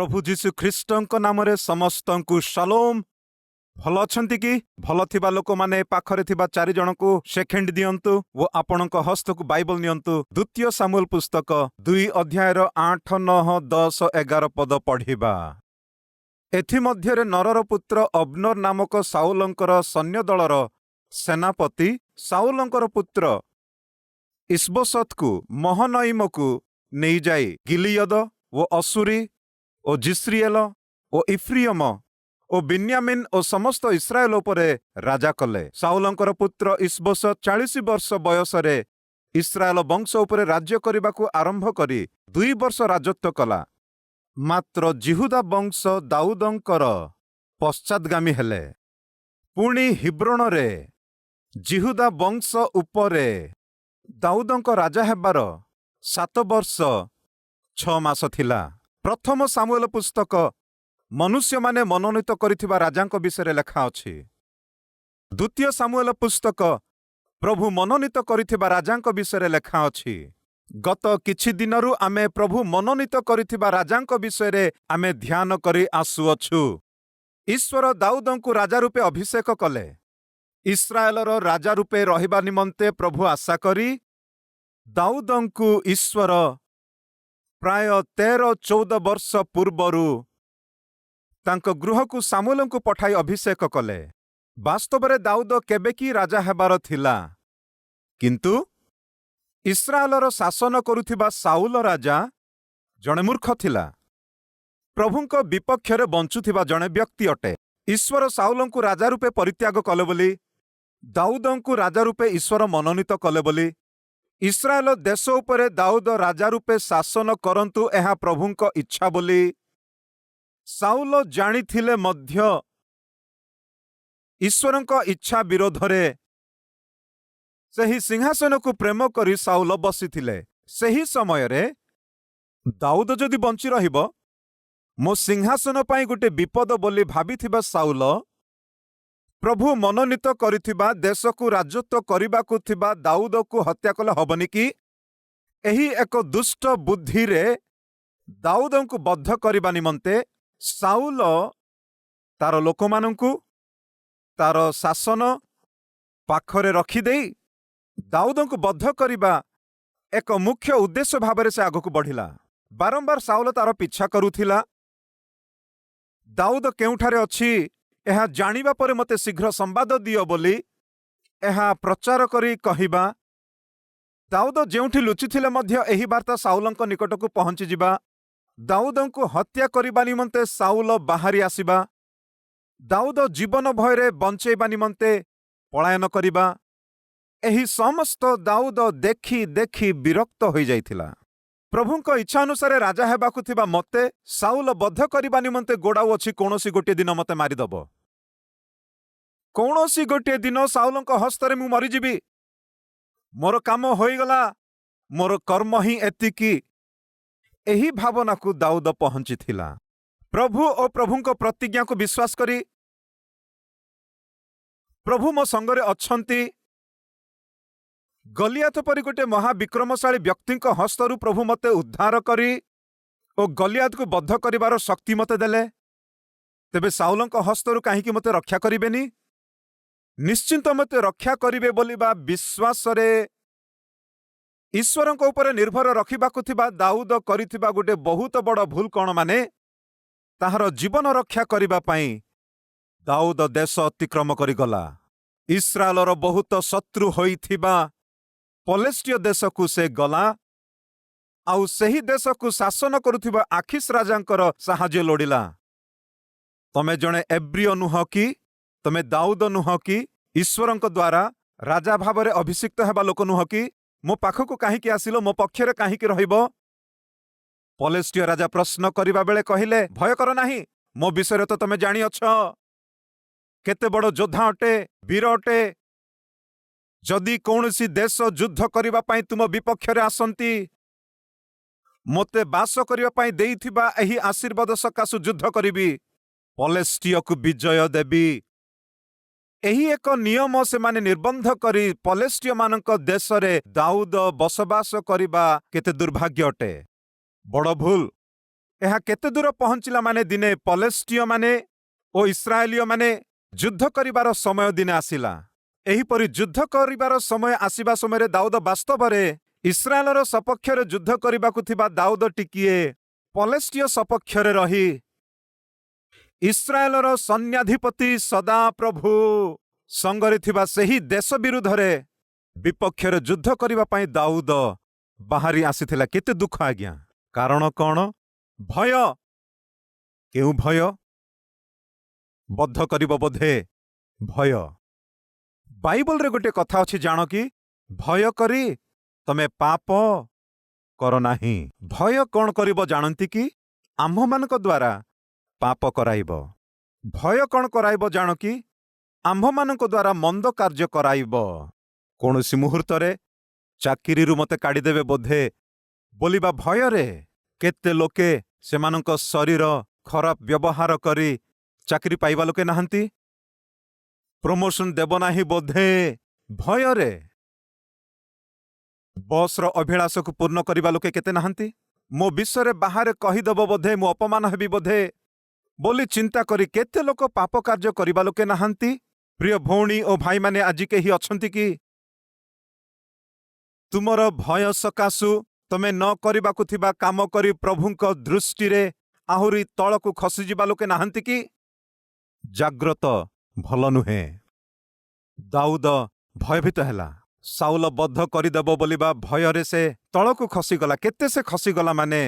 प्रभु जीशु ख्रीष्टଙ୍କ नामରେ ସମସ୍ତଙ୍କୁ शालोम। भल अछंती कि भल थिबा लोक माने पाखरे थिबा चारि जणକୁ सेकेंड दियंतु ओ आपणक हस्तକୁ बाइबल नियंतु। द्वितीय सामुएल पुस्तक 2 अध्यायर 8, 9, 10, 11 पद पढ़िबा। एथि मध्यरे नरर पुत्र अब्नर नामक साउलंकर सैन्य दलर सेनापति साउलंकर पुत्र इस्बोशतକୁ महनईमକୁ नहीं जाई गिलियद ओ असुरी ओ जिस्रिएल ओ इफ्रियम ओ बिन्यामिन ओ समस्त इस्राएल उपरे राजा कले। साउलंकर पुत्र इस्बोशत 40 वर्ष बयसरे इस्राएल वंश उपरे राज्य करबाकू आरंभ करी 2 वर्ष राजत्व कला। मात्र जिहुदा वंश दाऊदंकर पश्चातगामी हेले। पुणी हिब्रोन रे जिहुदा वंश उपरे दाऊदंक राजा हेबार 7 वर्ष 6 मास थिला। प्रथम सामुएल पुस्तक मनुष्य माने मनोनीत करिथिबा राजांक विषय लेखा अछि। द्वितीय सामुएल पुस्तक प्रभु मनोनीत करिथिबा राजांक विषय लेखा अछि। गत किछि दिनरु आमे प्रभु मनोनीत करिथिबा राजांक विषय आमे ध्यान करी आसुअछु। ईश्वर दाऊदंकु राजा रूपे अभिषेक कले। इस्राएलर राजा रूपे रहिबा निमंते प्रभु आशा करी दाऊदंकु ईश्वर प्राय 13-14 वर्ष पूर्वरु तांक गृहकु सामुएलंकु पठाई अभिषेक कले। वास्तवरे दाऊद केबेकी राजा हेबार थिला, किंतु इस्राएलर शासन करुथिबा साउल राजा जणे मूर्ख थिला। प्रभुंक विपक्षरे बंचुथिबा जणे व्यक्ति अटे। ईश्वर साउलंकु राजा रूपे परित्याग कले बोली दाऊदंकु राजा रूपे ईश्वर मनोनीत कले बोली इस्राएल देश उपरे दाऊद राजा रूपे शासन करंतु एहा प्रभुंक इच्छा बोली साउल जानिथिले मध्य ईश्वरंक इच्छा विरोधरे सही सिंहासन को प्रेम करी साउल बसिथिले। सही समय रे दाऊद जदि बंची रहिबो मो सिंहासन पाई गोटे विपद बोली भाबिथिबा साउल प्रभु मनोनीत करिथिबा देश को राजत्व करिबाकू थिबा दाऊद को हत्या कले हबनी कि? एही एक दुष्ट बुद्धि रे दाऊदं को बद्ध करिबा निमंते साउल तार लोकमानंकु तार शासन पाखरे रखी देई दाऊदं को बद्ध करिबा एक मुख्य उद्देश्य भाबरे से आगकू बढ़िला। बारंबार साउल तार पिछा करुथिला। दाऊद केउठारे अछि एहा जानिबा परे मते शीघ्र संवाद दियो बोली एहा प्रचार करी कहिबा। दाऊद जेउठी लुचिथिले मध्य एही वार्ता साउलंक निकटकू पहुंची जिबा। दाऊदंकु हत्या करिबा निमंते साउल बाहरी आसिबा। दाऊद जीवन भयरे बंचेबा निमंते पलायन करिबा। एही समस्त दाऊद देखी देखी विरक्त होई जाइथिला। प्रभुंक इच्छा अनुसार राजा हेबाकू थिबा मते साउल बद्ध करिबा निमंते गोड़ाऊ अछि। कौनसी गोटे दिन मते मारिदब। कौनसी गोटे दिन साउलंक हस्तरे मु मरिजिबी। मोर काम होईगला। मोर कर्म ही एतिकी। एही भावना को दाऊद पहुंची थिला। प्रभु और प्रभुंक प्रतिज्ञा को विश्वास करी प्रभु मो संगरे अछंती। गलियात परि गोटे महाविक्रमशाली व्यक्तिंक हस्तरु प्रभु मते उद्धार करी ओ गलियात को बद्ध करिवार शक्ति मते देले। तेबे साउलंक हस्तरु काहीकि मते रक्षा करिबेनी? निश्चिंत मते रक्षा करिबे बोलिबा विश्वास रे ईश्वरंक उपरे निर्भर रखिबाकू थिबा दाऊद करिथिबा गोटे बहुत बड़ भूल कौन माने ताहार जीवन रक्षा करिबा पई दाऊद देश अतिक्रम करिगला। इस्राएलर बहुत शत्रु होइथिबा पलेस्टिय देश को से गला आउ सही देश को शासन करुथिबा आखिस राजांकर साहाଯ୍ୟ लोडिला। तमे जणे एब्रिय नुह कि? तमे दाऊद नुह कि? ईश्वरंक द्वारा राजा भावरे अभिषिक्त हेबा लोक नुह कि? मो पाखको काहीकि आसिलो? मो पक्षरे काहीकि रहिबो? पलेस्टिय राजा प्रश्न करिबा बेले कहिले भय कर नाही। मो विषय तो तमे जानि अछ केते बड़ योद्धा अटे, वीर अटे। जदि कौनसी देश युद्ध करिबा पाई तुम विपक्षरे आसंती मोते बास करिबा पाई देइथिबा एही आशीर्वाद सकाशु युद्ध करिबी। पलेस्टिय को विजय देबी। एही एक नियम से माने निर्बंध करी पलेस्टिय मानक देश रे दाऊद बसवास करिबा केते दुर्भाग्य अटे। बड़ भूल। ଏହା କେତେ ଦୂର ପହଞ୍ଚିଲା ମାନେ ଦିନେ ପଲେଷ୍ଟିୟ ମାନେ ଓ ଇସ୍ରାଏଲୀୟ ମାନେ ଯୁଦ୍ଧ କରିବାର ସମୟ ଦିନେ ଆସିଲା। ଏହିପରି ଯୁଦ୍ଧ କରିବାର ସମୟ ଆସିବା ସମୟରେ ଦାଉଦ ବାସ୍ତବରେ ଇସ୍ରାଏଲର ସପକ୍ଷରେ ଯୁଦ୍ଧ କରିବାକୁ ଥିବା ଦାଉଦ ଟିକିଏ ପଲେଷ୍ଟିୟ ସପକ୍ଷରେ ରହି ଇସ୍ରାଏଲର ସୈନ୍ୟାଧିପତି ସଦାପ୍ରଭୁ ସଙ୍ଗରେ ଥିବା ସେହି ଦେଶ ବିରୁଦ୍ଧରେ ବିପକ୍ଷରେ ଯୁଦ୍ଧ କରିବା ପାଇଁ ଦାଉଦ ବାହାରି ଆସିଥିଲା। କେତେ ଦୁଃଖ ଆଜ୍ଞା! କାରଣ କ'ଣ? ଭୟ। କେଉଁ ଭୟ? ବଦ୍ଧ କରିବ ବୋଧେ ଭୟ। ବାଇବଲରେ ଗୋଟେ କଥା ଅଛି ଜାଣ କି? ଭୟ କରି ତମେ ପାପ କର ନାହିଁ। ଭୟ କ'ଣ କରିବ ଜାଣନ୍ତି କି? ଆମ୍ଭମାନଙ୍କ ଦ୍ୱାରା ପାପ କରାଇବ। ଭୟ କ'ଣ କରାଇବ ଜାଣ କି? ଆମ୍ଭମାନଙ୍କ ଦ୍ୱାରା ମନ୍ଦ କାର୍ଯ୍ୟ କରାଇବ। କୌଣସି ମୁହୂର୍ତ୍ତରେ ଚାକିରିରୁ ମୋତେ କାଢ଼ିଦେବେ ବୋଧେ ବୋଲିବା ଭୟରେ କେତେ ଲୋକେ ସେମାନଙ୍କ ଶରୀର ଖରାପ ବ୍ୟବହାର କରି ଚାକିରି ପାଇବା ଲୋକେ ନାହାନ୍ତି? ପ୍ରମୋସନ ଦେବ ନାହିଁ ବୋଧେ ଭୟରେ ବସ୍ର ଅଭିଳାଷକୁ ପୂର୍ଣ୍ଣ କରିବା ଲୋକେ କେତେ ନାହାନ୍ତି? ମୋ ବିଷୟରେ ବାହାରେ କହିଦେବ ବୋଧେ ମୁଁ ଅପମାନ ହେବି ବୋଧେ ବୋଲି ଚିନ୍ତା କରି କେତେ ଲୋକ ପାପ କାର୍ଯ୍ୟ କରିବା ଲୋକେ ନାହାନ୍ତି? ପ୍ରିୟ ଭଉଣୀ ଓ ଭାଇମାନେ, ଆଜି କେହି ଅଛନ୍ତି କି ତୁମର ଭୟ ସକାଶୁ ତମେ ନ କରିବାକୁ ଥିବା କାମ କରି ପ୍ରଭୁଙ୍କ ଦୃଷ୍ଟିରେ ଆହୁରି ତଳକୁ ଖସିଯିବା ଲୋକେ ନାହାନ୍ତି କି? ଜାଗ୍ରତ ଭଲ ନୁହେଁ। ଦାଉଦ ଭୟଭୀତ ହେଲା। ସାଉଲ ବଦ୍ଧ କରିଦେବ ବୋଲିବା ଭୟରେ ସେ ତଳକୁ ଖସିଗଲା। କେତେ ସେ ଖସିଗଲା ମାନେ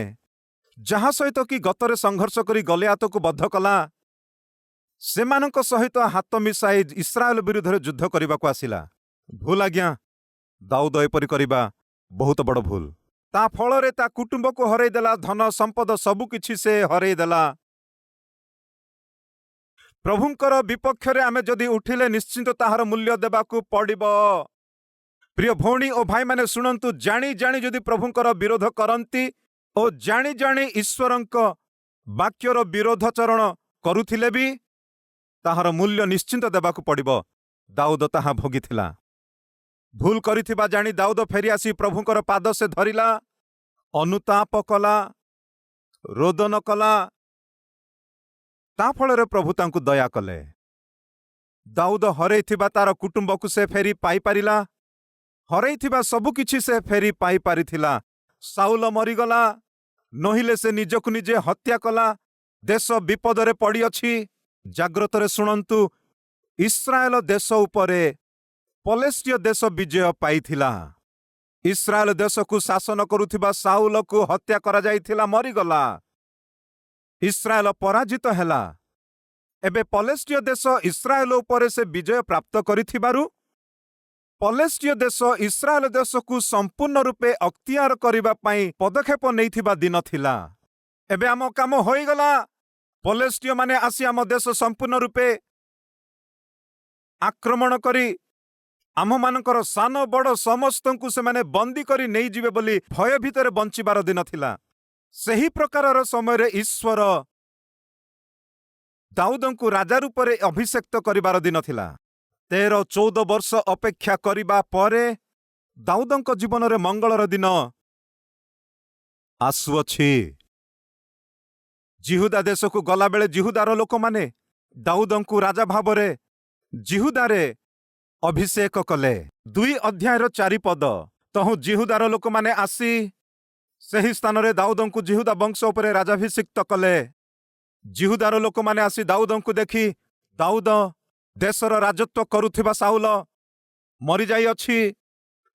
ଯାହା ସହିତ କି ଗତରେ ସଂଘର୍ଷ କରି ଗଲିଆତକୁ ବଦ୍ଧ କଲା, ସେମାନଙ୍କ ସହିତ ହାତ ମିଶାଇ ଇସ୍ରାଏଲ ବିରୁଦ୍ଧରେ ଯୁଦ୍ଧ କରିବାକୁ ଆସିଲା। ଭୁଲ ଆଜ୍ଞା। ଦାଉଦ ଏପରି କରିବା ବହୁତ ବଡ଼ ଭୁଲ। ତା ଫଳରେ ତା କୁଟୁମ୍ବକୁ ହରେଇ ଦେଲା, ଧନ ସମ୍ପଦ ସବୁକିଛି ସେ ହରେଇ ଦେଲା। ପ୍ରଭୁଙ୍କର ବିପକ୍ଷରେ ଆମେ ଯଦି ଉଠିଲେ ନିଶ୍ଚିନ୍ତ ତାହାର ମୂଲ୍ୟ ଦେବାକୁ ପଡ଼ିବ। ପ୍ରିୟ ଭଉଣୀ ଓ ଭାଇମାନେ ଶୁଣନ୍ତୁ, ଜାଣି ଜାଣି ଯଦି ପ୍ରଭୁଙ୍କର ବିରୋଧ କରନ୍ତି ଓ ଜାଣି ଜାଣି ଈଶ୍ୱରଙ୍କ ବାକ୍ୟର ବିରୋଧାଚରଣ କରୁଥିଲେ ବି ତାହାର ମୂଲ୍ୟ ନିଶ୍ଚିନ୍ତ ଦେବାକୁ ପଡ଼ିବ। ଦାଉଦ ତାହା ଭୋଗିଥିଲା। ଭୁଲ କରିଥିବା ଜାଣି ଦାଉଦ ଫେରିଆସି ପ୍ରଭୁଙ୍କର ପାଦ ସେ ଧରିଲା, ଅନୁତାପ କଲା, ରୋଦନ କଲା। ତା ଫଳରେ ପ୍ରଭୁ ତାଙ୍କୁ ଦୟା କଲେ। ଦାଉଦ ହରେଇଥିବା ତାର କୁଟୁମ୍ବକୁ ସେ ଫେରି ପାଇପାରିଲା। ହରେଇଥିବା ସବୁକିଛି ସେ ଫେରି ପାଇପାରିଥିଲା। ସାଉଲ ମରିଗଲା, ନହିଲେ ସେ ନିଜକୁ ନିଜେ ହତ୍ୟା କଲା। ଦେଶ ବିପଦରେ ପଡ଼ିଅଛି। ଜାଗ୍ରତରେ ଶୁଣନ୍ତୁ, ଇସ୍ରାଏଲ ଦେଶ ଉପରେ ପଲେଷ୍ଟିୟ ଦେଶ ବିଜୟ ପାଇଥିଲା। ଇସ୍ରାଏଲ ଦେଶକୁ ଶାସନ କରୁଥିବା ସାଉଲକୁ ହତ୍ୟା କରାଯାଇଥିଲା, ମରିଗଲା। ଇସ୍ରାଏଲ ପରାଜିତ ହେଲା। ଏବେ ପଲେଷ୍ଟିୟ ଦେଶ ଇସ୍ରାଏଲ ଉପରେ ସେ ବିଜୟ ପ୍ରାପ୍ତ କରିଥିବାରୁ ପଲେଷ୍ଟିୟ ଦେଶ ଇସ୍ରାଏଲ ଦେଶକୁ ସମ୍ପୂର୍ଣ୍ଣ ରୂପେ ଅକ୍ତିଆର କରିବା ପାଇଁ ପଦକ୍ଷେପ ନେଇଥିବା ଦିନ ଥିଲା। ଏବେ ଆମ କାମ ହୋଇଗଲା। ପଲେଷ୍ଟିୟ ମାନେ ଆସି ଆମ ଦେଶ ସମ୍ପୂର୍ଣ୍ଣ ରୂପେ ଆକ୍ରମଣ କରି ଆମମାନଙ୍କର ସାନ ବଡ଼ ସମସ୍ତଙ୍କୁ ସେମାନେ ବନ୍ଦୀ କରି ନେଇଯିବେ ବୋଲି ଭୟ ଭିତରେ ବଞ୍ଚିବାର ଦିନ ଥିଲା। ସେହି ପ୍ରକାରର ସମୟରେ ଈଶ୍ୱର ଦାଉଦଙ୍କୁ ରାଜା ରୂପରେ ଅଭିଷେକ୍ତ କରିବାର ଦିନ ଥିଲା। 13-14 ବର୍ଷ ଅପେକ୍ଷା କରିବା ପରେ ଦାଉଦଙ୍କ ଜୀବନରେ ମଙ୍ଗଳର ଦିନ ଆସୁଅଛି। ଜିହୁଦା ଦେଶକୁ ଗଲାବେଳେ ଜିହୁଦାର ଲୋକମାନେ ଦାଉଦଙ୍କୁ ରାଜା ଭାବରେ ଜିହୁଦାରେ ଅଭିଷେକ କଲେ। 2 ଅଧ୍ୟାୟର 4 ପଦ। ତହୁଁ ଜିହୁଦାର ଲୋକମାନେ ଆସି ସେହି ସ୍ଥାନରେ ଦାଉଦଙ୍କୁ ଜିହୁଦା ବଂଶ ଉପରେ ରାଜାଭିଷିକ୍ତ କଲେ। ଜିହୁଦାର ଲୋକମାନେ ଆସି ଦାଉଦଙ୍କୁ ଦେଖି, ଦାଉଦ ଦେଶର ରାଜତ୍ୱ କରୁଥିବା ସାଉଲ ମରିଯାଇଅଛି,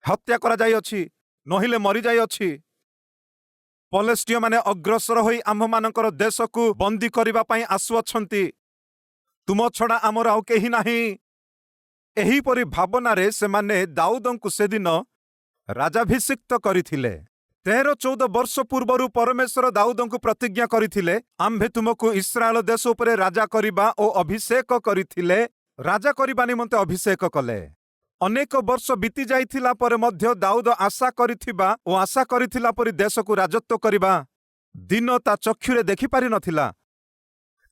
ହତ୍ୟା କରାଯାଇଅଛି, ନହିଲେ ମରିଯାଇଅଛି। ପଲେଷ୍ଟିୟ ମାନେ ଅଗ୍ରସର ହୋଇ ଆମ୍ଭମାନଙ୍କର ଦେଶକୁ ବନ୍ଦୀ କରିବା ପାଇଁ ଆସୁଅଛନ୍ତି। ତୁମ ଛଡ଼ା ଆମର ଆଉ କେହି ନାହିଁ। ଏହିପରି ଭାବନାରେ ସେମାନେ ଦାଉଦଙ୍କୁ ସେଦିନ ରାଜାଭିଷିକ୍ତ କରିଥିଲେ। 13-14 ବର୍ଷ ପୂର୍ବରୁ ପରମେଶ୍ୱର ଦାଉଦଙ୍କୁ ପ୍ରତିଜ୍ଞା କରିଥିଲେ, ଆମ୍ଭେ ତୁମକୁ ଇସ୍ରାଏଲ ଦେଶ ଉପରେ ରାଜା କରିବା ଓ ଅଭିଷେକ କରିଥିଲେ। ରାଜା କରିବା ନିମନ୍ତେ ଅଭିଷେକ କଲେ। ଅନେକ ବର୍ଷ ବିତି ଯାଇଥିଲା ପରେ ମଧ୍ୟ ଦାଉଦ ଆଶା କରିଥିଲା ପରି ଦେଶକୁ ରାଜତ୍ୱ କରିବା ଦିନ ତା ଚକ୍ଷୁରେ ଦେଖିପାରିନଥିଲା।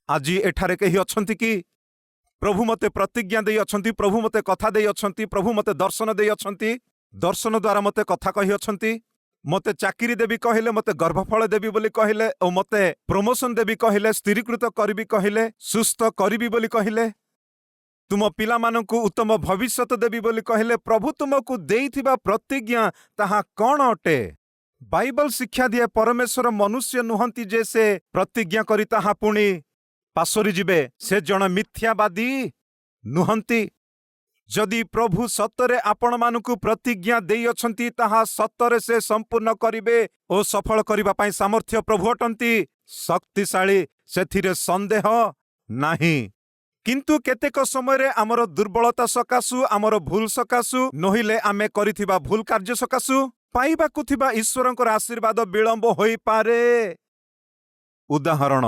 ଆଜି ଏଠାରେ କେହି ଅଛନ୍ତି କି? ପ୍ରଭୁ ମୋତେ ପ୍ରତିଜ୍ଞା ଦେଇଅଛନ୍ତି, ପ୍ରଭୁ ମୋତେ କଥା ଦେଇଅଛନ୍ତି, ପ୍ରଭୁ ମୋତେ ଦର୍ଶନ ଦେଇଅଛନ୍ତି, ଦର୍ଶନ ଦ୍ୱାରା ମୋତେ କଥା କହିଅଛନ୍ତି। मते चाकरी देवी कहले, मते गर्भफल देवी बोली कहले, और मते प्रमोशन देवी कहले, स्थिरीकृत करिबी कहले, सुस्थ करिबी बोली कहले, तुम पिलामानंकु उत्तम भविष्यत देवी बोली कहले। प्रभु तुमको देइथिबा प्रतिज्ञा ताहा कौन अटे? बाइबल शिक्षा दिए परमेश्वर मनुष्य नुहंती जे से प्रतिज्ञा करी ताहा पुणी पासोरी जिबे, से जण मिथ्यावादी नुहंती। जदि प्रभु सत्तरे आपण मानकु प्रतिज्ञा देई अछंती ताहा सत्तरे से संपूर्ण करिबे ओ सफल करिबा पई सामर्थ्य प्रभु अटंती, शक्तिशाली, सेथिरे संदेह नाही। किंतु केतेक समय रे आमर दुर्बलता सकाशु, आमर भूल सकाशु, नहिले आमे करिथिबा भूल कार्य सकाशु पाइबाकु थिबा ईश्वरंकर आशीर्वाद विलंब होई पारे। उदाहरण,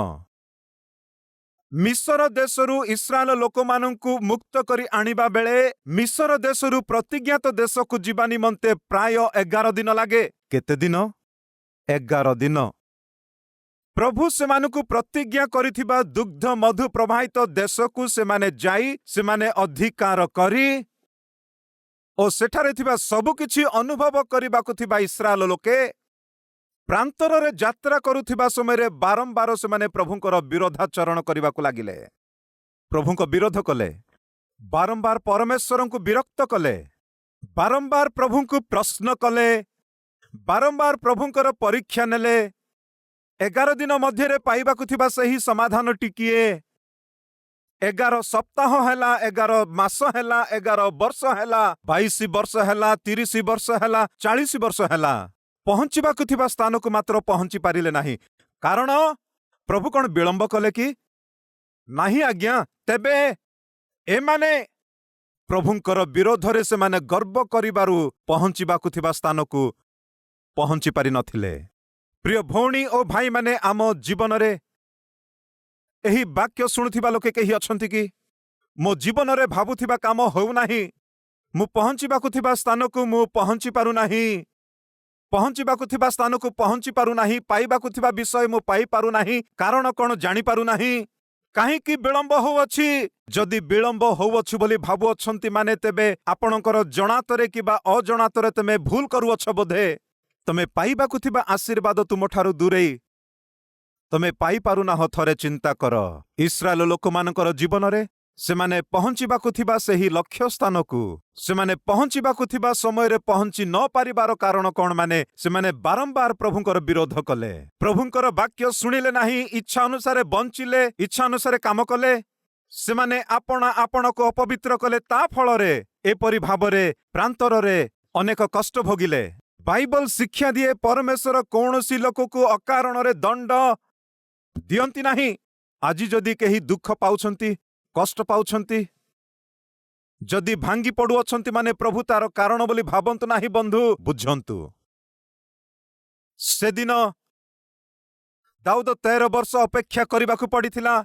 मिस्र देशरू इस्राएल लोकमानंकु मुक्त करी आनिबा बेले मिस्र देशरू प्रतिज्ञात देशकु जीवा निमंते प्राय 11 दिन लागे। केते दिन? 11 दिन। प्रभु सेमानकु प्रतिज्ञा करिथिबा दुग्ध मधु प्रवाहित देशकु सेमाने जाई, सेमाने अधिकार करी ओ सेठारे थिबा सबु किछि अनुभव करिबाकु थिबा इस्राएल लोके प्रांतରରେ ଯାତ୍ରା କରୁଥିବା ସମୟରେ ବାରମ୍ବାର ସେମାନେ ପ୍ରଭୁଙ୍କର ବିରୋଧାଚରଣ କରିବାକୁ ଲାଗିଲେ, ପ୍ରଭୁଙ୍କ ବିରୋଧ କଲେ, ବାରମ୍ବାର ପରମେଶ୍ୱରଙ୍କୁ ବିରକ୍ତ କଲେ, ବାରମ୍ବାର ପ୍ରଭୁଙ୍କୁ ପ୍ରଶ୍ନ କଲେ, ବାରମ୍ବାର ପ୍ରଭୁଙ୍କର ପରୀକ୍ଷା ନେଲେ। 11 ଦିନ ମଧ୍ୟରେ ପାଇବାକୁ ଥିବା ସେହି ସମାଧାନ ଟିକିଏ 11 ସପ୍ତାହ ହେଲା, 11 ମାସ ହେଲା, 11 ବର୍ଷ ହେଲା, 22 ବର୍ଷ ହେଲା, 30 ବର୍ଷ ହେଲା, 40 ବର୍ଷ ହେଲା, ପହଞ୍ଚିବାକୁ ଥିବା ସ୍ଥାନକୁ ମାତ୍ର ପହଞ୍ଚି ପାରିଲେ ନାହିଁ। କାରଣ ପ୍ରଭୁ କଣ ବିଳମ୍ବ କଲେ କି? ନାହିଁ ଆଜ୍ଞା। ତେବେ ଏମାନେ ପ୍ରଭୁଙ୍କର ବିରୋଧରେ ସେମାନେ ଗର୍ବ କରିବାରୁ ପହଞ୍ଚିବାକୁ ଥିବା ସ୍ଥାନକୁ ପହଞ୍ଚି ପାରିନଥିଲେ। ପ୍ରିୟ ଭଉଣୀ ଓ ଭାଇମାନେ, ଆମ ଜୀବନରେ ଏହି ବାକ୍ୟ ଶୁଣୁଥିବା ଲୋକେ କେହି ଅଛନ୍ତି କି? ମୋ ଜୀବନରେ ଭାବୁଥିବା କାମ ହେଉନାହିଁ, ମୁଁ ପହଞ୍ଚିବାକୁ ଥିବା ସ୍ଥାନକୁ ମୁଁ ପହଞ୍ଚି ପାରୁନାହିଁ, ପହଞ୍ଚିବାକୁ ଥିବା ସ୍ଥାନକୁ ପହଞ୍ଚି ପାରୁନାହିଁ, ପାଇବାକୁ ଥିବା ବିଷୟ ମୁଁ ପାଇପାରୁନାହିଁ। କାରଣ କ'ଣ ଜାଣିପାରୁନାହିଁ? କାହିଁକି ବିଳମ୍ବ ହେଉଅଛି? ଯଦି ବିଳମ୍ବ ହେଉଅଛି ବୋଲି ଭାବୁଅଛନ୍ତି ମାନେ ତେବେ ଆପଣଙ୍କର ଜଣାତରେ କିମ୍ବା ଅଜଣାତରେ ତମେ ଭୁଲ କରୁଅଛ ବୋଧେ। ତମେ ପାଇବାକୁ ଥିବା ଆଶୀର୍ବାଦ ତୁମଠାରୁ ଦୂରେଇ ତମେ ପାଇପାରୁନାହ। ଥରେ ଚିନ୍ତା କର, ଇସ୍ରାଏଲ ଲୋକମାନଙ୍କର ଜୀବନରେ ସେମାନେ ପହଞ୍ଚିବାକୁ ଥିବା ସେହି ଲକ୍ଷ୍ୟ ସ୍ଥାନକୁ ସେମାନେ ପହଞ୍ଚିବାକୁ ଥିବା ସମୟରେ ପହଞ୍ଚି ନ ପାରିବାର କାରଣ କ'ଣ? ମାନେ ସେମାନେ ବାରମ୍ବାର ପ୍ରଭୁଙ୍କର ବିରୋଧ କଲେ, ପ୍ରଭୁଙ୍କର ବାକ୍ୟ ଶୁଣିଲେ ନାହିଁ, ଇଚ୍ଛା ଅନୁସାରେ ବଞ୍ଚିଲେ, ଇଚ୍ଛା ଅନୁସାରେ କାମ କଲେ, ସେମାନେ ଆପଣକୁ ଅପବିତ୍ର କଲେ। ତା ଫଳରେ ଏପରି ଭାବରେ ପ୍ରାନ୍ତରରେ ଅନେକ କଷ୍ଟ ଭୋଗିଲେ। ବାଇବଲ ଶିକ୍ଷା ଦିଏ ପରମେଶ୍ୱର କୌଣସି ଲୋକକୁ ଅକାରଣରେ ଦଣ୍ଡ ଦିଅନ୍ତି ନାହିଁ। ଆଜି ଯଦି କେହି ଦୁଃଖ ପାଉଛନ୍ତି, କଷ୍ଟ ପାଉଛନ୍ତି, ଯଦି ଭାଙ୍ଗି ପଡୁଅଛନ୍ତି ମାନେ ପ୍ରଭୁ ତାର କାରଣ ବୋଲି ଭାବନ୍ତୁ ନାହିଁ। ବନ୍ଧୁ ବୁଝନ୍ତୁ, ସେଦିନ ଦାଉଦ 13 ବର୍ଷ ଅପେକ୍ଷା କରିବାକୁ ପଡିଥିଲା।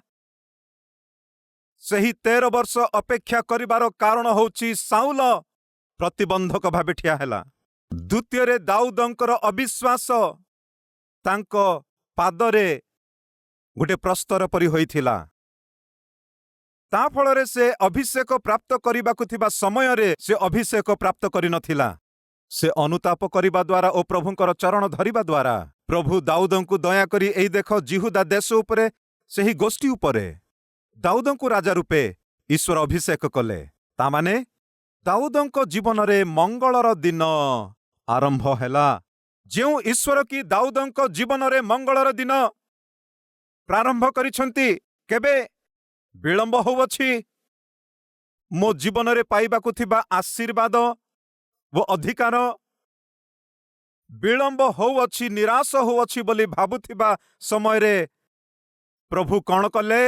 ସେହି 13 ବର୍ଷ ଅପେକ୍ଷା କରିବାର କାରଣ ହେଉଛି ସାଉଲ ପ୍ରତିବନ୍ଧକ ଭାବେ ଠିଆ ହେଲା। ଦ୍ୱିତୀୟରେ ଦାଉଦଙ୍କର ଅବିଶ୍ୱାସ ତାଙ୍କ ପାଦରେ ଗୋଟେ ପ୍ରସ୍ତର ପରି ହୋଇଥିଲା। ତା ଫଳରେ ସେ ଅଭିଷେକ ପ୍ରାପ୍ତ କରିବାକୁ ଥିବା ସମୟରେ ସେ ଅଭିଷେକ ପ୍ରାପ୍ତ କରିନଥିଲା। ସେ ଅନୁତାପ କରିବା ଦ୍ୱାରା ଓ ପ୍ରଭୁଙ୍କର ଚରଣ ଧରିବା ଦ୍ୱାରା ପ୍ରଭୁ ଦାଉଦଙ୍କୁ ଦୟାକରି ଏଇ ଦେଖ, ଜିହୁଦା ଦେଶ ଉପରେ, ସେହି ଗୋଷ୍ଠୀ ଉପରେ ଦାଉଦଙ୍କୁ ରାଜା ରୂପେ ଈଶ୍ୱର ଅଭିଷେକ କଲେ। ତାମାନେ ଦାଉଦଙ୍କ ଜୀବନରେ ମଙ୍ଗଳର ଦିନ ଆରମ୍ଭ ହେଲା। ଯେଉଁ ଈଶ୍ୱର କି ଦାଉଦଙ୍କ ଜୀବନରେ ମଙ୍ଗଳର ଦିନ ପ୍ରାରମ୍ଭ କରିଛନ୍ତି, କେବେ ବିଳମ୍ବ ହେଉଅଛି। ମୋ ଜୀବନରେ ପାଇବାକୁ ଥିବା ଆଶୀର୍ବାଦ ଓ ଅଧିକାର ବିଳମ୍ବ ହେଉଅଛି, ନିରାଶ ହେଉଅଛି ବୋଲି ଭାବୁଥିବା ସମୟରେ ପ୍ରଭୁ କ'ଣ କଲେ?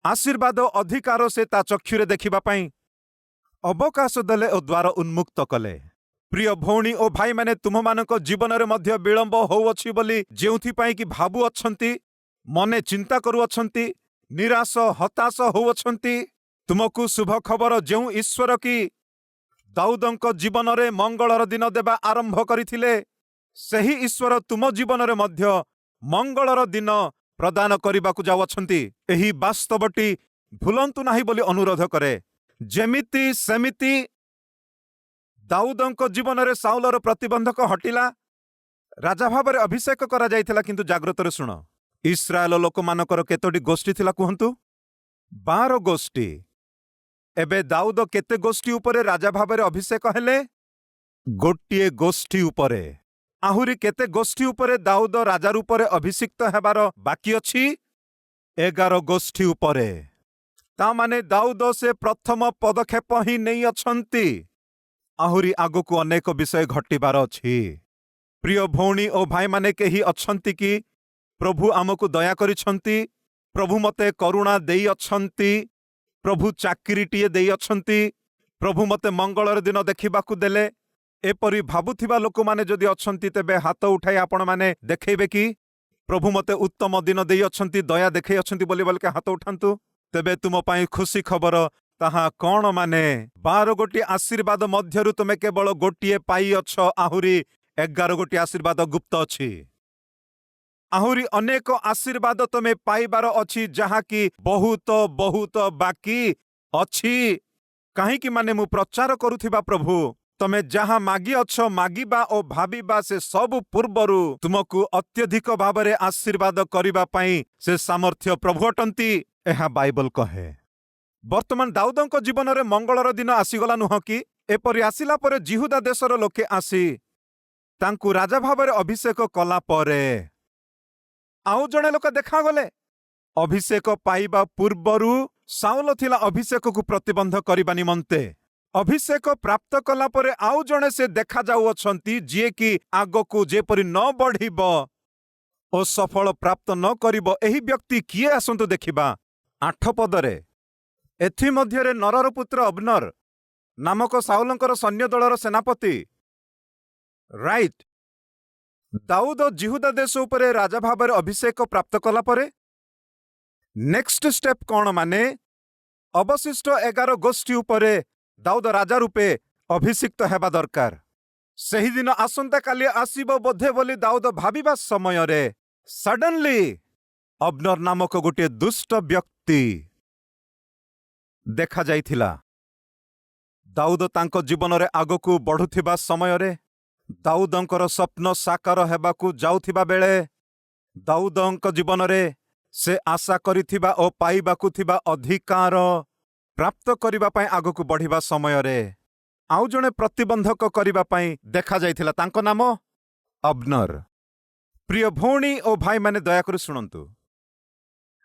ଆଶୀର୍ବାଦ ଅଧିକାର ସେ ତା ଚକ୍ଷୁରେ ଦେଖିବା ପାଇଁ ଅବକାଶ ଦେଲେ ଓ ଦ୍ୱାର ଉନ୍ମୁକ୍ତ କଲେ। ପ୍ରିୟ ଭଉଣୀ ଓ ଭାଇମାନେ, ତୁମମାନଙ୍କ ଜୀବନରେ ମଧ୍ୟ ବିଳମ୍ବ ହେଉଅଛି ବୋଲି ଯେଉଁଥିପାଇଁ କି ଭାବୁଅଛନ୍ତି, ମନେ ଚିନ୍ତା କରୁଅଛନ୍ତି, ନିରାଶ ହତାଶ ହେଉଅଛନ୍ତି, ତୁମକୁ ଶୁଭ ଖବର, ଯେଉଁ ଈଶ୍ୱର କି ଦାଉଦଙ୍କ ଜୀବନରେ ମଙ୍ଗଳର ଦିନ ଦେବା ଆରମ୍ଭ କରିଥିଲେ, ସେହି ଈଶ୍ୱର ତୁମ ଜୀବନରେ ମଧ୍ୟ ମଙ୍ଗଳର ଦିନ ପ୍ରଦାନ କରିବାକୁ ଯାଉଅଛନ୍ତି। ଏହି ବାସ୍ତବଟି ଭୁଲନ୍ତୁ ନାହିଁ ବୋଲି ଅନୁରୋଧ କରେ। ଯେମିତି ସେମିତି ଦାଉଦଙ୍କ ଜୀବନରେ ସାଉଲର ପ୍ରତିବନ୍ଧକ ହଟିଲା, राजा भाବରେ ଅଭିଷେକ କରାଯାଇଥିଲା। କିନ୍ତୁ ଜାଗ୍ରତରେ ଶୁଣ, ଇସ୍ରାଏଲ ଲୋକମାନଙ୍କର କେତୋଟି ଗୋଷ୍ଠୀ ଥିଲା କୁହନ୍ତୁ? 12 ଗୋଷ୍ଠୀ। ଏବେ ଦାଉଦ କେତେ ଗୋଷ୍ଠୀ ଉପରେ ରାଜା ଭାବରେ ଅଭିଷେକ ହେଲେ? ଗୋଟିଏ ଗୋଷ୍ଠୀ ଉପରେ। ଆହୁରି କେତେ ଗୋଷ୍ଠୀ ଉପରେ ଦାଉଦ ରାଜା ରୂପରେ ଅଭିଷିକ୍ତ ହେବାର ବାକି ଅଛି? 11 ଗୋଷ୍ଠୀ ଉପରେ। ତାମାନେ ଦାଉଦ ସେ ପ୍ରଥମ ପଦକ୍ଷେପ ହିଁ ନେଇ ଅଛନ୍ତି। ଆହୁରି ଆଗକୁ ଅନେକ ବିଷୟ ଘଟିବାର ଅଛି। ପ୍ରିୟ ଭଉଣୀ ଓ ଭାଇମାନେ କେହି ଅଛନ୍ତି କି? ପ୍ରଭୁ ଆମକୁ ଦୟା କରିଛନ୍ତି, ପ୍ରଭୁ ମୋତେ କରୁଣା ଦେଇଅଛନ୍ତି, ପ୍ରଭୁ ଚାକିରିଟିଏ ଦେଇଅଛନ୍ତି, ପ୍ରଭୁ ମୋତେ ମଙ୍ଗଳର ଦିନ ଦେଖିବାକୁ ଦେଲେ। ଏପରି ଭାବୁଥିବା ଲୋକମାନେ ଯଦି ଅଛନ୍ତି ତେବେ ହାତ ଉଠାଇ ଆପଣମାନେ ଦେଖେଇବେ କି? ପ୍ରଭୁ ମୋତେ ଉତ୍ତମ ଦିନ ଦେଇଅଛନ୍ତି, ଦୟା ଦେଖେଇଅଛନ୍ତି ବୋଲି ହାତ ଉଠାନ୍ତୁ। ତେବେ ତୁମ ପାଇଁ ଖୁସି ଖବର, ତାହା କ'ଣ? 12 ଗୋଟି ଆଶୀର୍ବାଦ ମଧ୍ୟରୁ ତୁମେ କେବଳ ଗୋଟିଏ ପାଇଅଛ। ଆହୁରି 11 ଗୋଟି ଆଶୀର୍ବାଦ ଗୁପ୍ତ ଅଛି। ଆହୁରି ଅନେକ ଆଶୀର୍ବାଦ ତୁମେ ପାଇବାର ଅଛି, ଯାହାକି ବହୁତ ବହୁତ ବାକି ଅଛି। କାହିଁକି? ମୁଁ ପ୍ରଚାର କରୁଥିବା ପ୍ରଭୁ ତମେ ଯାହା ମାଗିଅଛ, ମାଗିବା ଓ ଭାବିବା ସେ ସବୁ ପୂର୍ବରୁ ତୁମକୁ ଅତ୍ୟଧିକ ଭାବରେ ଆଶୀର୍ବାଦ କରିବା ପାଇଁ ସେ ସାମର୍ଥ୍ୟ ପ୍ରଭୁ ଅଟନ୍ତି। ଏହା ବାଇବଲ କହେ। ବର୍ତ୍ତମାନ ଦାଉଦଙ୍କ ଜୀବନରେ ମଙ୍ଗଳର ଦିନ ଆସିଗଲା ନୁହଁ କି? ଏପରି ଆସିଲା ପରେ ଜିହୁଦା ଦେଶର ଲୋକେ ଆସି ତାଙ୍କୁ ରାଜା ଭାବରେ ଅଭିଷେକ କଲା ପରେ ଆଉ ଜଣେ ଲୋକ ଦେଖାଗଲେ। ଅଭିଷେକ ପାଇବା ପୂର୍ବରୁ ସାଉଲ ଥିଲା ଅଭିଷେକକୁ ପ୍ରତିବନ୍ଧ କରିବା ନିମନ୍ତେ। ଅଭିଷେକ ପ୍ରାପ୍ତ କଲା ପରେ ଆଉ ଜଣେ ସେ ଦେଖାଯାଉଅଛନ୍ତି, ଯିଏକି ଆଗକୁ ଯେପରି ନ ବଢିବ ଓ ସଫଳ ପ୍ରାପ୍ତ ନ କରିବ। ଏହି ବ୍ୟକ୍ତି କିଏ? ଆସନ୍ତୁ ଦେଖିବା 8 ପଦରେ। ଏଥିମଧ୍ୟରେ ନରର ପୁତ୍ର ଅବନର ନାମକ ସାଉଲଙ୍କର ସୈନ୍ୟ ଦଳର ସେନାପତି। ରାଇଟ୍। ଦାଉଦ ଜିହୁଦା ଦେଶ ଉପରେ ରାଜା ଭାବରେ ଅଭିଷେକ ପ୍ରାପ୍ତ କଲା ପରେ ନେକ୍ସଟ ଷ୍ଟେପ୍ କ'ଣ? ଅବଶିଷ୍ଟ 11 ଗୋଷ୍ଠୀ ଉପରେ ଦାଉଦ ରାଜା ରୂପେ ଅଭିଷିକ୍ତ ହେବା ଦରକାର। ସେହିଦିନ ଆସନ୍ତାକାଲି ଆସିବ ବୋଧେ ବୋଲି ଦାଉଦ ଭାବିବା ସମୟରେ ସଡନଲି ଅବନର ନାମକ ଗୋଟିଏ ଦୁଷ୍ଟ ବ୍ୟକ୍ତି ଦେଖାଯାଇଥିଲା। ଦାଉଦ ତାଙ୍କ ଜୀବନରେ ଆଗକୁ ବଢୁଥିବା ସମୟରେ, ଦାଉଦଙ୍କର ସ୍ୱପ୍ନ ସାକାର ହେବାକୁ ଯାଉଥିବା ବେଳେ, ଦାଉଦଙ୍କ ଜୀବନରେ ସେ ଆଶା କରିଥିବା ଓ ପାଇବାକୁ ଥିବା ଅଧିକାର ପ୍ରାପ୍ତ କରିବା ପାଇଁ ଆଗକୁ ବଢିବା ସମୟରେ ଆଉ ଜଣେ ପ୍ରତିବନ୍ଧକ କରିବା ପାଇଁ ଦେଖାଯାଇଥିଲା। ତାଙ୍କ ନାମ ଅବନର। ପ୍ରିୟ ଭଉଣୀ ଓ ଭାଇମାନେ ଦୟାକରି ଶୁଣନ୍ତୁ।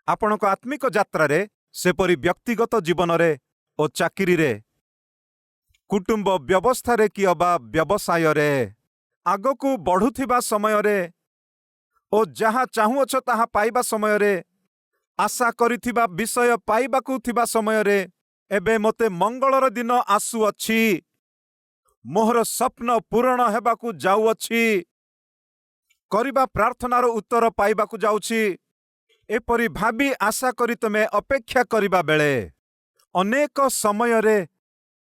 ଆପଣଙ୍କ ଆତ୍ମିକ ଯାତ୍ରାରେ, ସେପରି ବ୍ୟକ୍ତିଗତ ଜୀବନରେ ଓ ଚାକିରିରେ, କୁଟୁମ୍ବ ବ୍ୟବସ୍ଥାରେ କି ଅବା ବ୍ୟବସାୟରେ ଆଗକୁ ବଢୁଥିବା ସମୟରେ ଓ ଯାହା ଚାହୁଁଅଛ ତାହା ପାଇବା ସମୟରେ, ଆଶା କରିଥିବା ବିଷୟ ପାଇବାକୁ ଥିବା ସମୟରେ, ଏବେ ମୋତେ ମଙ୍ଗଳର ଦିନ ଆସୁଅଛି, ମୋହର ସ୍ୱପ୍ନ ପୂରଣ ହେବାକୁ ଯାଉଅଛି, କରିବା ପ୍ରାର୍ଥନାର ଉତ୍ତର ପାଇବାକୁ ଯାଉଛି, ଏପରି ଭାବି ଆଶା କରି ତମେ ଅପେକ୍ଷା କରିବା ବେଳେ ଅନେକ ସମୟରେ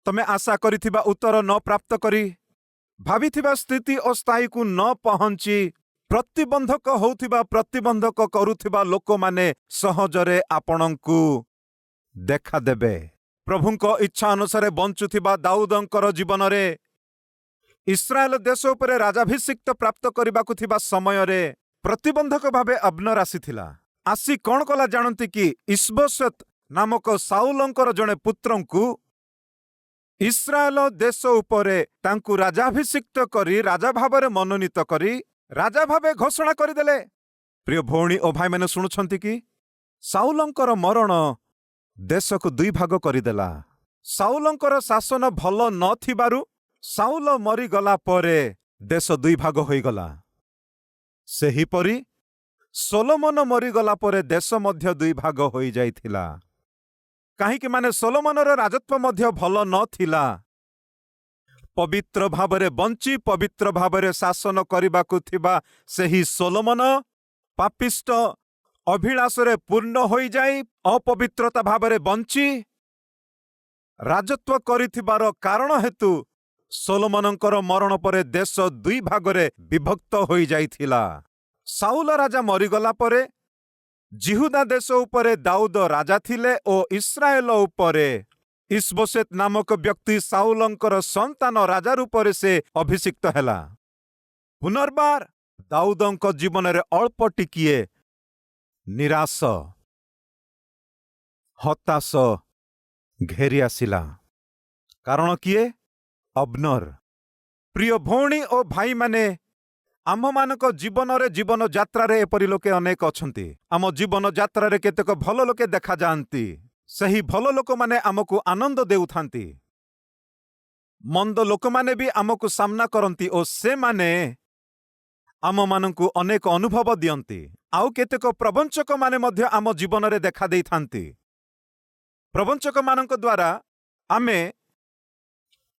ତମେ ଆଶା କରିଥିବା ଉତ୍ତର ନ ପ୍ରାପ୍ତ କରି, ଭାବିଥିବା ସ୍ଥିତି ଓ ସ୍ଥାୟୀକୁ ନ ପହଞ୍ଚି, ପ୍ରତିବନ୍ଧକ ହେଉଥିବା, ପ୍ରତିବନ୍ଧକ କରୁଥିବା ଲୋକମାନେ ସହଜରେ ଆପଣଙ୍କୁ ଦେଖାଦେବେ। ପ୍ରଭୁଙ୍କ ଇଚ୍ଛା ଅନୁସାରେ ବଞ୍ଚୁଥିବା ଦାଉଦଙ୍କର ଜୀବନରେ ଇସ୍ରାଏଲ ଦେଶ ଉପରେ ରାଜାଭିଷିକ୍ତ ପ୍ରାପ୍ତ କରିବାକୁ ଥିବା ସମୟରେ ପ୍ରତିବନ୍ଧକ ଭାବେ ଅବନର ଆସିଥିଲା। ଆସି କ'ଣ କଲା ଜାଣନ୍ତି କି? ଇଶବୋଶେତ ନାମକ ସାଉଲଙ୍କର ଜଣେ ପୁତ୍ରଙ୍କୁ ଇସ୍ରାଏଲ ଦେଶ ଉପରେ ତାଙ୍କୁ ରାଜାଭିଷିକ୍ତ କରି, ରାଜା ଭାବରେ ମନୋନୀତ କରି, ରାଜା ଭାବେ ଘୋଷଣା କରିଦେଲେ। ପ୍ରିୟ ଭଉଣୀ ଓ ଭାଇମାନେ ଶୁଣୁଛନ୍ତି କି? ସାଉଲଙ୍କର ମରଣ ଦେଶକୁ 2 ଭାଗ କରିଦେଲା। ସାଉଲଙ୍କର ଶାସନ ଭଲ ନଥିବାରୁ ସାଉଲ ମରିଗଲା ପରେ ଦେଶ 2 ଭାଗ ହୋଇଗଲା। ସେହିପରି ସୋଲୋମନ ମରିଗଲା ପରେ ଦେଶ ମଧ୍ୟ 2 ଭାଗ ହୋଇଯାଇଥିଲା। କାହିଁକି? ସୋଲୋମନର ରାଜତ୍ୱ ମଧ୍ୟ ଭଲ ନଥିଲା। ପବିତ୍ର ଭାବରେ ବଞ୍ଚି ପବିତ୍ର ଭାବରେ ଶାସନ କରିବାକୁ ଥିବା ସେହି ସୋଲୋମନ ପାପିଷ୍ଟ ଅଭିଳାଷରେ ପୂର୍ଣ୍ଣ ହୋଇଯାଇ ଅପବିତ୍ରତା ଭାବରେ ବଞ୍ଚି ରାଜତ୍ୱ କରିଥିବାର କାରଣ ହେତୁ ସୋଲୋମନଙ୍କର ମରଣ ପରେ ଦେଶ 2 ଭାଗରେ ବିଭକ୍ତ ହୋଇଯାଇଥିଲା। ସାଉଲ ରାଜା ମରିଗଲା ପରେ ଜିହୁଦା ଦେଶ ଉପରେ ଦାଉଦ ରାଜା ଥିଲେ ଓ ଇସ୍ରାଏଲ ଉପରେ ଇଶବୋଶେତ ନାମକ ବ୍ୟକ୍ତି ସାଉଲଙ୍କର ସନ୍ତାନ ରାଜା ରୂପରେ ସେ ଅଭିଷିକ୍ତ ହେଲା। ପୁନର୍ବାର ଦାଉଦଙ୍କ ଜୀବନରେ ଅଳ୍ପ ଟିକିଏ ନିରାଶ ହତାଶ ଘେରି ଆସିଲା। କାରଣ କିଏ? ଅବ୍ନର। ପ୍ରିୟ ଭଉଣୀ ଓ ଭାଇମାନେ, ଆମ୍ଭମାନଙ୍କ ଜୀବନରେ ଜୀବନ ଯାତ୍ରାରେ ଏପରି ଲୋକେ ଅନେକ ଅଛନ୍ତି। ଆମ ଜୀବନ ଯାତ୍ରାରେ କେତେକ ଭଲ ଲୋକେ ଦେଖାଯାଆନ୍ତି। ସେହି ଭଲ ଲୋକମାନେ ଆମକୁ ଆନନ୍ଦ ଦେଉଥାନ୍ତି। ମନ୍ଦ ଲୋକମାନେ ବି ଆମକୁ ସାମ୍ନା କରନ୍ତି ଓ ସେମାନେ ଆମମାନଙ୍କୁ ଅନେକ ଅନୁଭବ ଦିଅନ୍ତି। ଆଉ କେତେକ ପ୍ରବଞ୍ଚକମାନେ ମଧ୍ୟ ଆମ ଜୀବନରେ ଦେଖା ଦେଇଥାନ୍ତି। ପ୍ରବଞ୍ଚକମାନଙ୍କ ଦ୍ୱାରା ଆମେ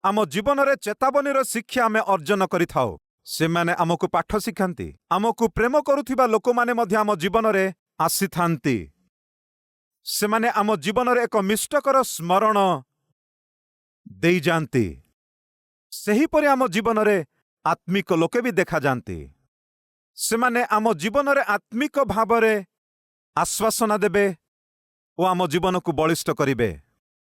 ଆମ ଜୀବନରେ ଚେତାବନୀର ଶିକ୍ଷା ଆମେ ଅର୍ଜନ କରିଥାଉ। ସେମାନେ ଆମକୁ ପାଠ ଶିଖାନ୍ତି। ଆମକୁ ପ୍ରେମ କରୁଥିବା ଲୋକମାନେ ମଧ୍ୟ ଆମ ଜୀବନରେ ଆସିଥାନ୍ତି। ସେମାନେ ଆମ ଜୀବନରେ ଏକ ମିଷ୍ଟକର ସ୍ମରଣ ଦେଇଯାଆନ୍ତି। ସେହିପରି ଆମ ଜୀବନରେ ଆତ୍ମିକ ଲୋକେ ବି ଦେଖାଯାଆନ୍ତି। ସେମାନେ ଆମ ଜୀବନରେ ଆତ୍ମିକ ଭାବରେ ଆଶ୍ୱାସନା ଦେବେ ଓ ଆମ ଜୀବନକୁ ବଳିଷ୍ଠ କରିବେ।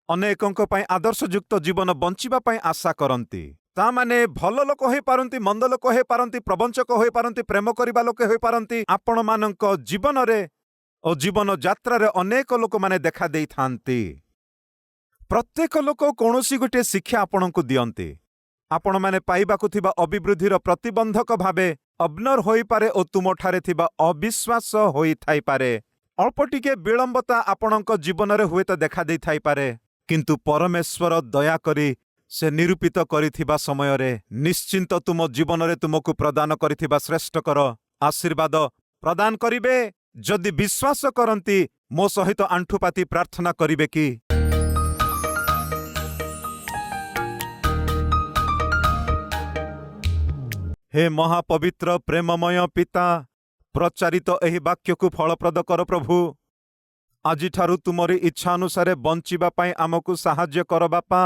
ଅନେକଙ୍କ ପାଇଁ ଆଦର୍ଶଯୁକ୍ତ ଜୀବନ ବଞ୍ଚିବା ପାଇଁ ଆଶା କରନ୍ତି। ତାମାନେ ଭଲ ଲୋକ ହୋଇପାରନ୍ତି, ମନ୍ଦ ଲୋକ ହୋଇପାରନ୍ତି, ପ୍ରବଞ୍ଚକ ହୋଇପାରନ୍ତି, ପ୍ରେମ କରିବା ଲୋକ ହୋଇପାରନ୍ତି। ଆପଣମାନଙ୍କ ଜୀବନରେ ଓ ଜୀବନ ଯାତ୍ରାରେ ଅନେକ ଲୋକମାନେ ଦେଖା ଦେଇଥାନ୍ତି। ପ୍ରତ୍ୟେକ ଲୋକ କୌଣସି ଗୋଟିଏ ଶିକ୍ଷା ଆପଣଙ୍କୁ ଦିଅନ୍ତି। ଆପଣମାନେ ପାଇବାକୁ ଥିବା ଅଭିବୃଦ୍ଧିର ପ୍ରତିବନ୍ଧକ ଭାବେ ଅବ୍ନର ହୋଇପାରେ ଓ ତୁମଠାରେ ଥିବା ଅବିଶ୍ୱାସ ହୋଇଥାଇପାରେ। ଅଳ୍ପ ଟିକେ ବିଳମ୍ବତା ଆପଣଙ୍କ ଜୀବନରେ ହୁଏତ ଦେଖା ଦେଇଥାଇପାରେ, କିନ୍ତୁ ପରମେଶ୍ୱର ଦୟାକରି ସେ ନିରୂପିତ କରିଥିବା ସମୟରେ ନିଶ୍ଚିନ୍ତ ତୁମ ଜୀବନରେ ତୁମକୁ ପ୍ରଦାନ କରିଥିବା ଶ୍ରେଷ୍ଠକର ଆଶୀର୍ବାଦ ପ୍ରଦାନ କରିବେ। ଯଦି ବିଶ୍ୱାସ କରନ୍ତି, ମୋ ସହିତ ଆଣ୍ଠୁପାତି ପ୍ରାର୍ଥନା କରିବେ କି? ହେ ମହାପବିତ୍ର ପ୍ରେମମୟ ପିତା, ପ୍ରଚାରିତ ଏହି ବାକ୍ୟକୁ ଫଳପ୍ରଦ କର ପ୍ରଭୁ। ଆଜିଠାରୁ ତୁମରି ଇଚ୍ଛା ଅନୁସାରେ ବଞ୍ଚିବା ପାଇଁ ଆମକୁ ସାହାଯ୍ୟ କର ବାପା।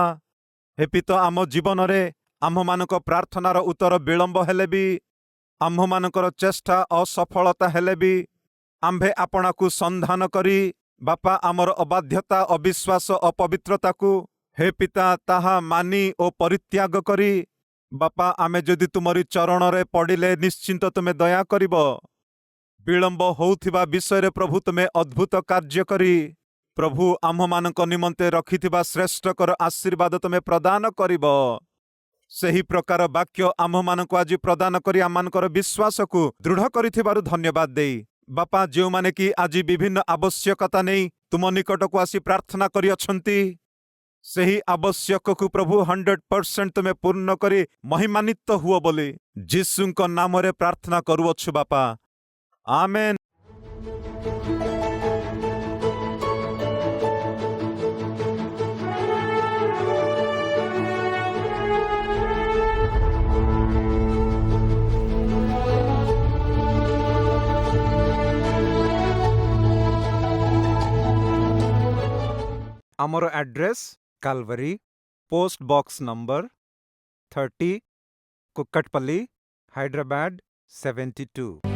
ହେ ପିତା, ଆମ ଜୀବନରେ ଆମ୍ଭମାନଙ୍କ ପ୍ରାର୍ଥନାର ଉତ୍ତର ବିଳମ୍ବ ହେଲେ ବି, ଆମ୍ଭମାନଙ୍କର ଚେଷ୍ଟା ଅସଫଳତା ହେଲେ ବି, ଆମ୍ଭେ ଆପଣାକୁ ସନ୍ଧାନ କରି ବାପା ଆମର ଅବାଧ୍ୟତା, ଅବିଶ୍ୱାସ, ଅପବିତ୍ରତାକୁ ହେ ପିତା ତାହା ମାନି ଓ ପରିତ୍ୟାଗ କରି ବାପା ଆମେ ଯଦି ତୁମରି ଚରଣରେ ପଡ଼ିଲେ ନିଶ୍ଚିନ୍ତ ତୁମେ ଦୟା କରିବ। ବିଳମ୍ବ ହେଉଥିବା ବିଷୟରେ ପ୍ରଭୁ ତୁମେ ଅଦ୍ଭୁତ କାର୍ଯ୍ୟ କରି ପ୍ରଭୁ ଆମ୍ଭମାନଙ୍କ ନିମନ୍ତେ ରଖିଥିବା ଶ୍ରେଷ୍ଠକର ଆଶୀର୍ବାଦ ତୁମେ ପ୍ରଦାନ କରିବ। ସେହି ପ୍ରକାର ବାକ୍ୟ ଆମ୍ଭମାନଙ୍କୁ ଆଜି ପ୍ରଦାନ କରି ଆମମାନଙ୍କର ବିଶ୍ୱାସକୁ ଦୃଢ଼ କରିଥିବାରୁ ଧନ୍ୟବାଦ ଦେଇ ବାପା, ଯେଉଁମାନେ କି ଆଜି ବିଭିନ୍ନ ଆବଶ୍ୟକତା ନେଇ ତୁମ ନିକଟକୁ ଆସି ପ୍ରାର୍ଥନା କରିଅଛନ୍ତି, ସେହି ଆବଶ୍ୟକକୁ ପ୍ରଭୁ 100% ତୁମେ ପୂର୍ଣ୍ଣ କରି ମହିମାନ୍ୱିତ ହୁଅ ବୋଲି ଯୀଶୁଙ୍କ ନାମରେ ପ୍ରାର୍ଥନା କରୁଅଛୁ ବାପା। ଆମେନ୍। ଆମର address Calvary, post box number 30, Kukatpally, Hyderabad 72।